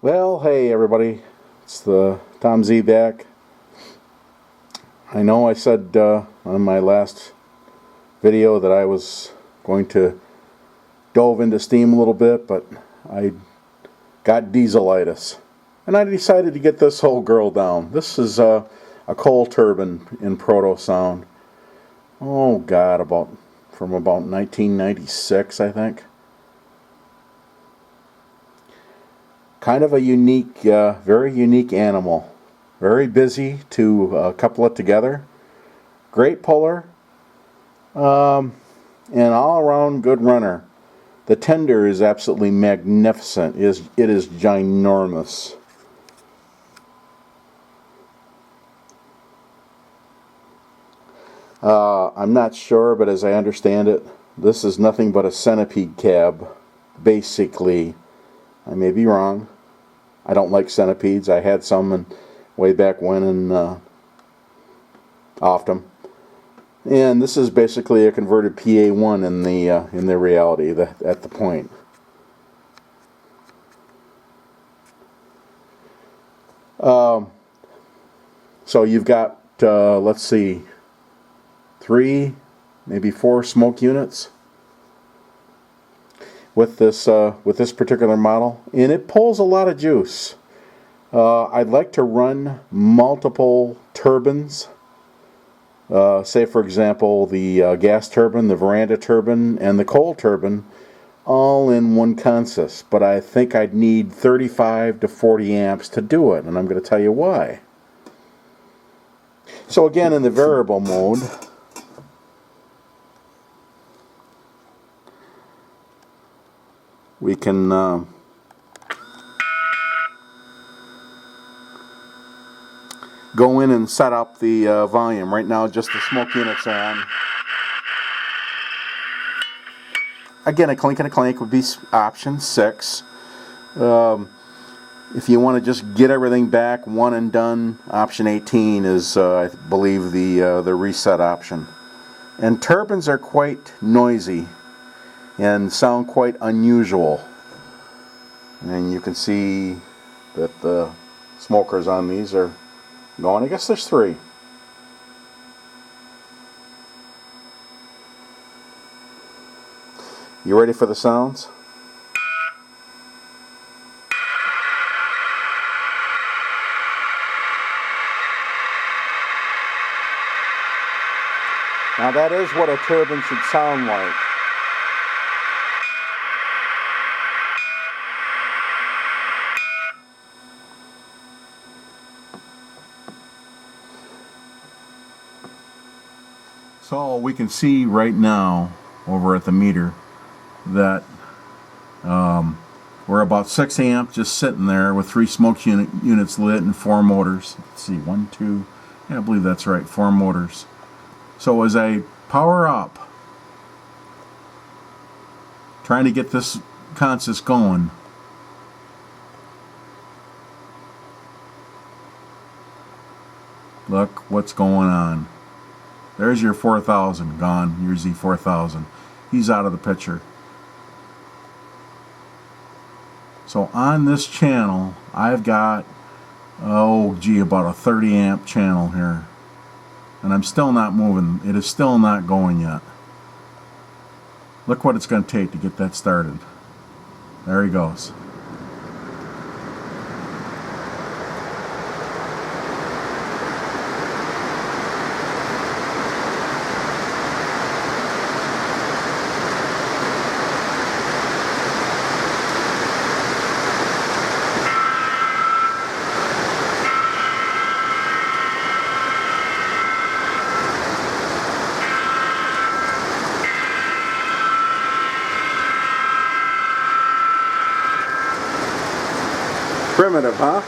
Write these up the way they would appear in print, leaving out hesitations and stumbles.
Well, hey everybody, it's the Tom Z back. I know I said on my last video that I was going to dove into steam a little bit, but I got dieselitis. And I decided to get this whole girl down. This is a coal turbine in proto sound. Oh God, from about 1996, I think. Kind of a unique, very unique animal. Very busy to couple it together. Great puller. And all around good runner. The tender is absolutely magnificent. It is ginormous. I'm not sure, but as I understand it, this is nothing but a centipede cab, basically. I may be wrong. I don't like centipedes. I had some way back when and offed them. And this is basically a converted PA1 in the reality at the point. So you've got let's see, 3, maybe 4 smoke units with this particular model, and it pulls a lot of juice. I'd like to run multiple turbines. Say for example the gas turbine, the veranda turbine, and the coal turbine all in one consist, but I think I'd need 35 to 40 amps to do it, and I'm going to tell you why. So again, in the variable mode, we can go in and set up the volume. Right now just the smoke units are on. Again, a clink and a clank would be option 6. If you want to just get everything back one and done, option 18 is I believe the reset option. And turbines are quite noisy and sound quite unusual. And you can see that the smokers on these are going. I guess there's 3. You ready for the sounds? Now that is what a turbine should sound like. So we can see right now over at the meter that we're about 6 amp just sitting there with 3 smoke units lit and 4 motors. Let's see, 1, 2, yeah, I believe that's right, 4 motors. So as I power up, trying to get this consist going, look what's going on. There's your 4000 gone, your Z4000. He's out of the picture. So on this channel, I've got, oh gee, about a 30 amp channel here. And I'm still not moving. It is still not going yet. Look what it's going to take to get that started. There he goes. Primitive, huh?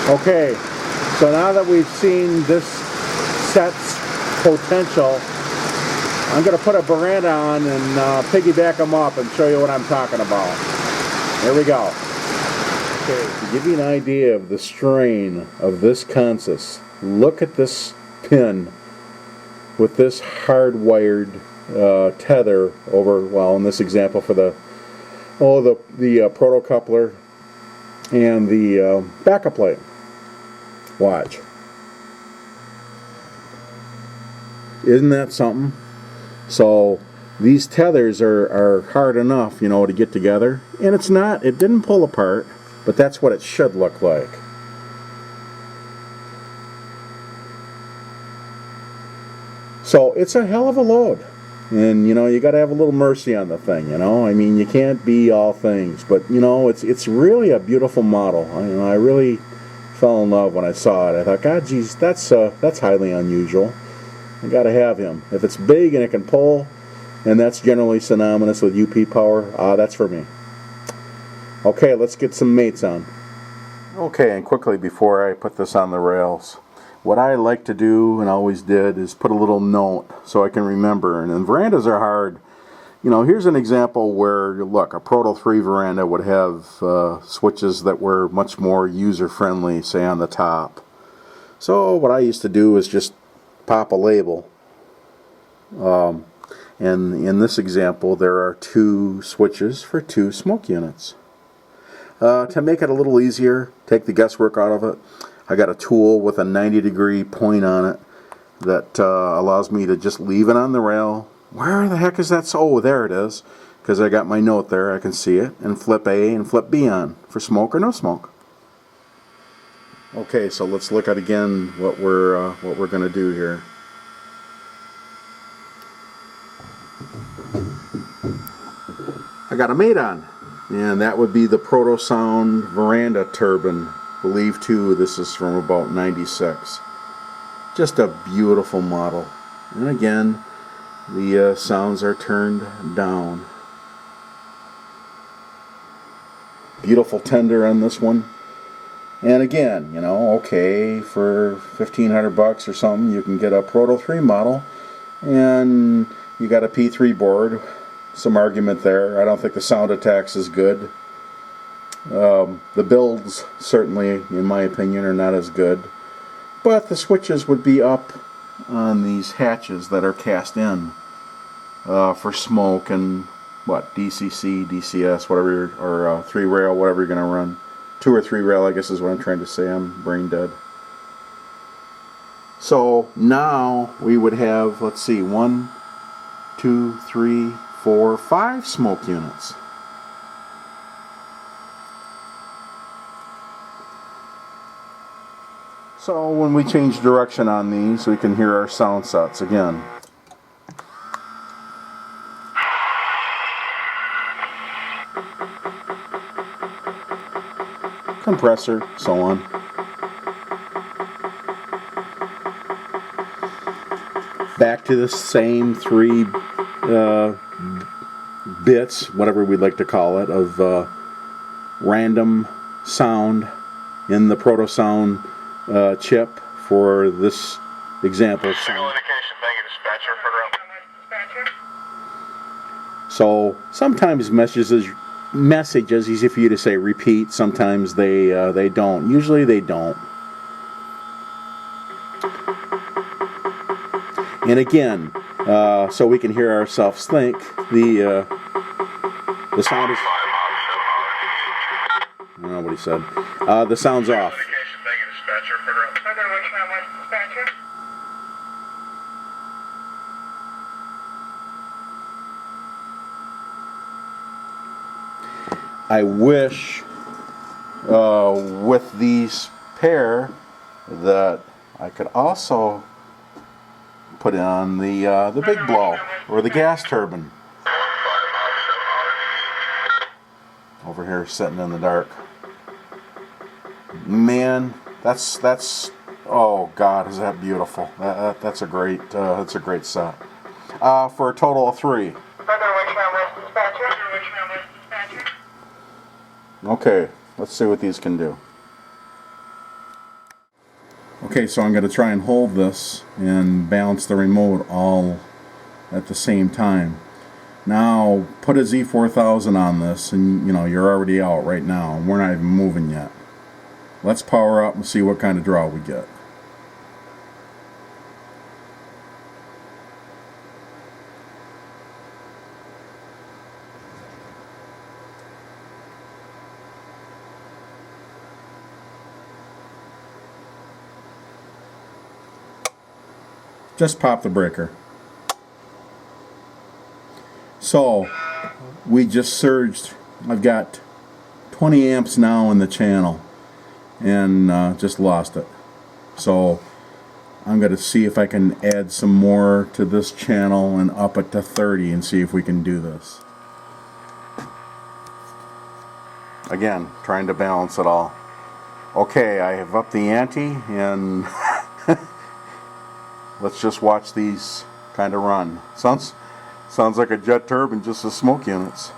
Okay, so now that we've seen this set's potential. I'm going to put a veranda on and piggyback them up and show you what I'm talking about. There we go. Okay, to give you an idea of the strain of this consist, look at this pin with this hardwired tether over, well, in this example for the protocoupler and the backup light. Watch. Isn't that something? So these tethers are hard enough, you know, to get together, and it didn't pull apart, but that's what it should look like. So it's a hell of a load, and you know, you got to have a little mercy on the thing, you know. I mean, you can't be all things, but you know, it's really a beautiful model. I really fell in love when I saw it. I thought, God, geez, that's highly unusual. I got to have him. If it's big and it can pull, and that's generally synonymous with UP power, that's for me. Okay, let's get some mates on. Okay, and quickly before I put this on the rails, what I like to do and always did is put a little note so I can remember. And then verandas are hard. You know, here's an example where, look, a Proto 3 veranda would have switches that were much more user-friendly, say on the top. So what I used to do is just pop a label. And in this example, there are 2 switches for 2 smoke units. To make it a little easier, take the guesswork out of it, I got a tool with a 90-degree point on it that allows me to just leave it on the rail. Where the heck is that? Oh, there it is. Because I got my note there, I can see it. And flip A and flip B on for smoke or no smoke. Okay, so let's look at again what we're going to do here. I got a mate on, and that would be the Proto-Sound veranda turbine. Believe too, this is from about 96. Just a beautiful model. And again, the sounds are turned down. Beautiful tender on this one. And again, you know, okay, for $1,500 or something, you can get a Proto 3 model, and you got a P3 board. Some argument there. I don't think the sound attacks is good. The builds, certainly, in my opinion, are not as good. But the switches would be up on these hatches that are cast in for smoke and, what, DCC, DCS, whatever, or 3-rail, whatever you're going to run. 2 or 3 rail, I guess is what I'm trying to say. I'm brain dead. So now we would have, let's see, 1, 2, 3, 4, 5 smoke units. So when we change direction on these, we can hear our sound sets again. Compressor, so on. Back to the same 3 bits, whatever we'd like to call it, of random sound in the Proto-Sound chip for this example. Signal indication, thank you, dispatcher. So sometimes messages, easy for you to say repeat, sometimes they don't. Usually they don't. And again, so we can hear ourselves think, the sound is... I don't know what he said. The sound's off. I wish with these pair that I could also put on the big blow or the gas turbine. Over here sitting in the dark. Man, that's oh God, is that beautiful. That's a great set. For a total of 3. Okay, let's see what these can do. Okay, so I'm going to try and hold this and balance the remote all at the same time. Now put a Z4000 on this and you know you're already out right now and we're not even moving yet. Let's power up and see what kind of draw we get. Just pop the breaker. So we just surged. I've got 20 amps now in the channel and just lost it. So I'm going to see if I can add some more to this channel and up it to 30 and see if we can do this. Again, trying to balance it all. Okay, I have upped the ante and let's just watch these kind of run. Sounds like a jet turbine, just the smoke units.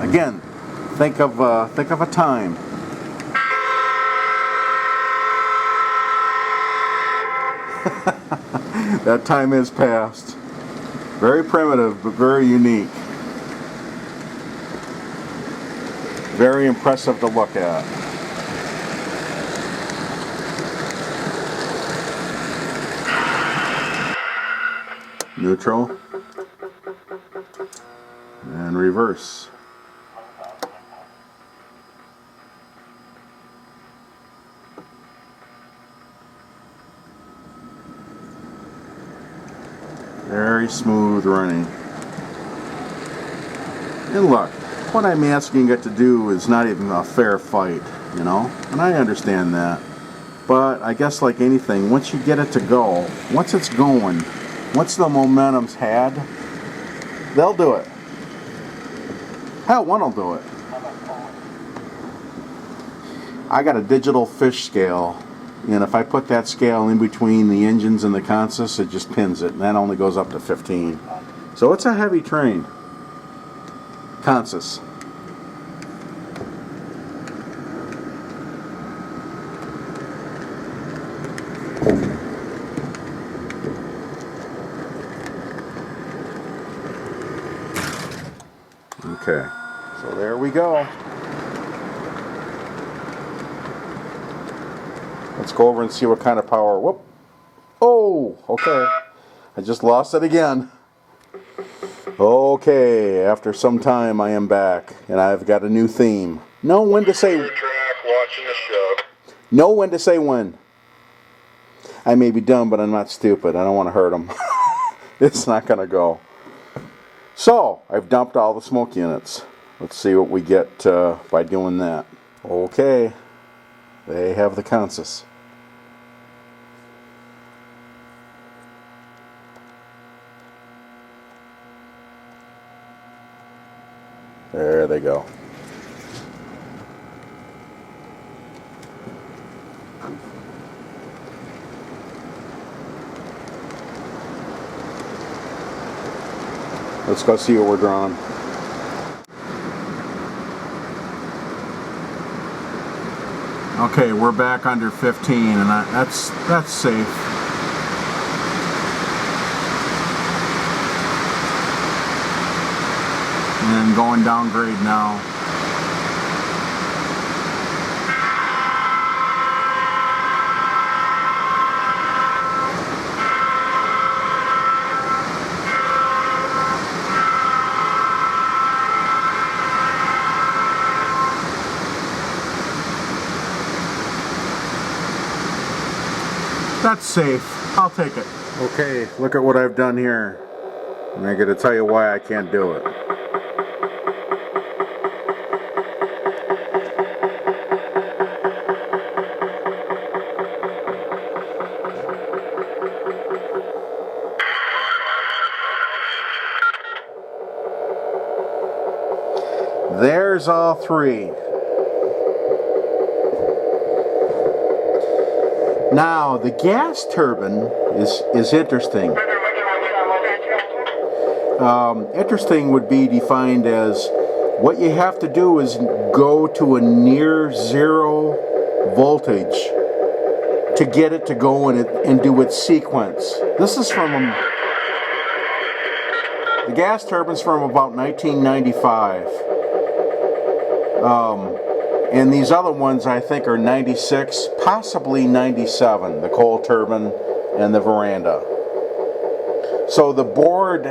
Again, think of a time. That time is past. Very primitive, but very unique. Very impressive to look at. Neutral. And reverse. Very smooth running. And look, what I'm asking it to do is not even a fair fight, you know? And I understand that. But I guess like anything, once you get it to go, once it's going, once the momentum's had, they'll do it. Hell, one will do it. I got a digital fish scale, and if I put that scale in between the engines and the consist, it just pins it, and that only goes up to 15. So it's a heavy train. Consist. Okay, so there we go. Let's go over and see what kind of power. Whoop! Oh, okay. I just lost it again. Okay, after some time I am back, and I've got a new theme. Know when to say. Watching the show. Know when to say when. I may be dumb, but I'm not stupid. I don't want to hurt them. It's not going to go. So, I've dumped all the smoke units. Let's see what we get by doing that. Okay, they have the consist. There they go. Let's go see what we're drawing. Okay, we're back under 15, and that's safe. And going down grade now. That's safe. I'll take it. Okay, look at what I've done here. And I gotta tell you why I can't do it. There's all three. Now, the gas turbine is interesting. Interesting would be defined as what you have to do is go to a near zero voltage to get it to go and do its sequence. This is from the gas turbines from about 1995. And these other ones I think are 96, possibly 97, the coal turbine and the veranda. So the board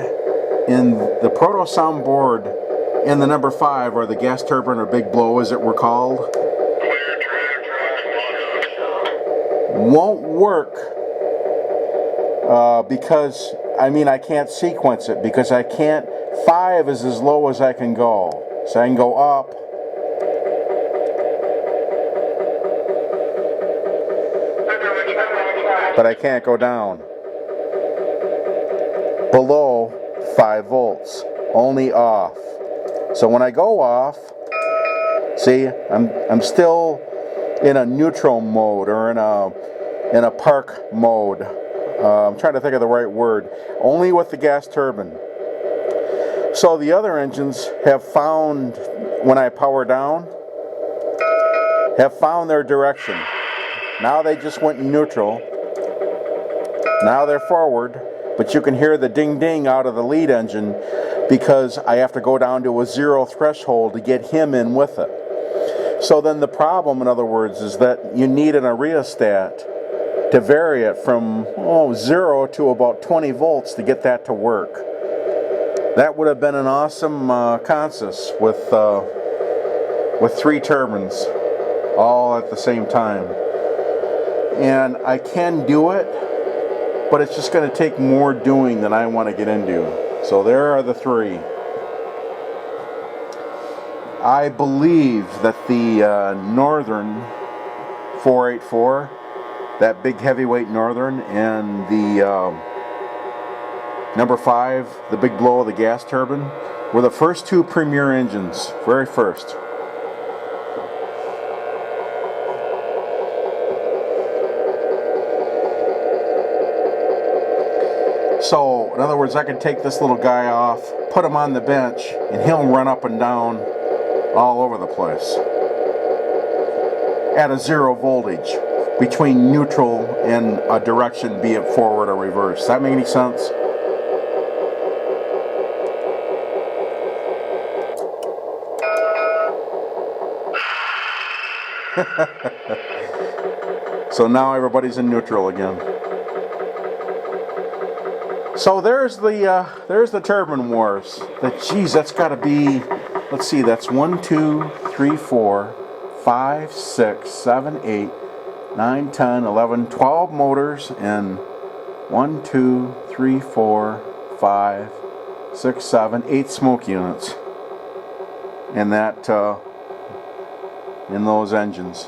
in the proto-sound board in the number 5, or the gas turbine or big blow as it were called, won't work because, I mean, I can't sequence it because I can't. 5 is as low as I can go. So I can go up, but I can't go down below 5 volts, only off. So when I go off, see, I'm still in a neutral mode, or in a park mode. I'm trying to think of the right word. Only with the gas turbine. So the other engines have found, when I power down, have found their direction. Now they just went neutral. Now they're forward, but you can hear the ding ding out of the lead engine because I have to go down to a zero threshold to get him in with it. So then the problem, in other words, is that you need an rheostat to vary it from 0 to about 20 volts to get that to work. That would have been an awesome consist with 3 turbines all at the same time. And I can do it, but it's just going to take more doing than I want to get into. So there are the 3. I believe that the Northern 484, that big heavyweight Northern, and the number 5, the big blow of the gas turbine, were the first 2 premier engines, very first. So, in other words, I could take this little guy off, put him on the bench, and he'll run up and down all over the place at a 0 voltage between neutral and a direction, be it forward or reverse. Does that make any sense? So now everybody's in neutral again. So there's the turbine wars. Geez, that's got to be, let's see, that's 1, 2, 3, 4, 5, 6, 7, 8, 9, 10, 11, 12 motors, and 1, 2, 3, 4, 5, 6, 7, 8 smoke units. And that in those engines.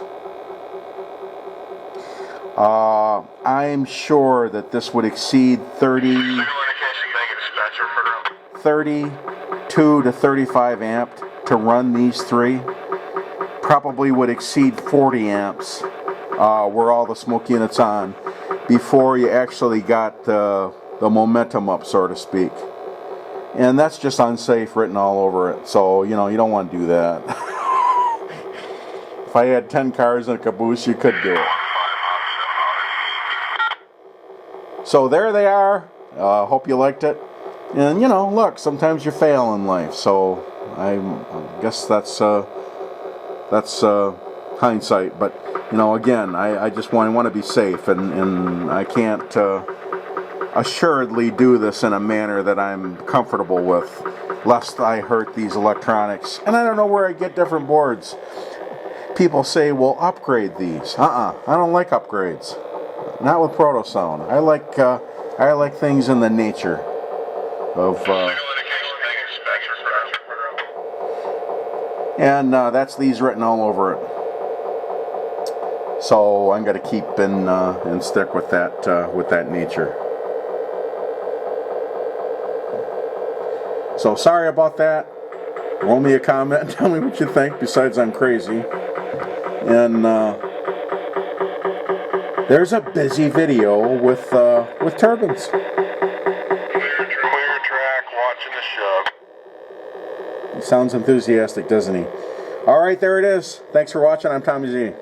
I'm sure that this would exceed 32 to 35 amp to run these 3. Probably would exceed 40 amps were all the smoke units on before you actually got the momentum up, so to speak. And that's just unsafe written all over it. So, you know, you don't want to do that. If I had 10 cars in a caboose, you could do it. So there they are. Hope you liked it. And, you know, look, sometimes you fail in life. So I guess that's hindsight. But, you know, again, I just want to be safe. And I can't assuredly do this in a manner that I'm comfortable with, lest I hurt these electronics. And I don't know where I get different boards. People say, well, upgrade these. I don't like upgrades. Not with proto-sound. I like things in the nature of and that's these written all over it. So I'm going to keep and stick with that nature. So sorry about that. Roll me a comment and tell me what you think. Besides, I'm crazy. And there's a busy video with turbines. Clear track, watching the shove. sounds enthusiastic, doesn't he? All right, there it is. Thanks for watching. I'm Tommy Z.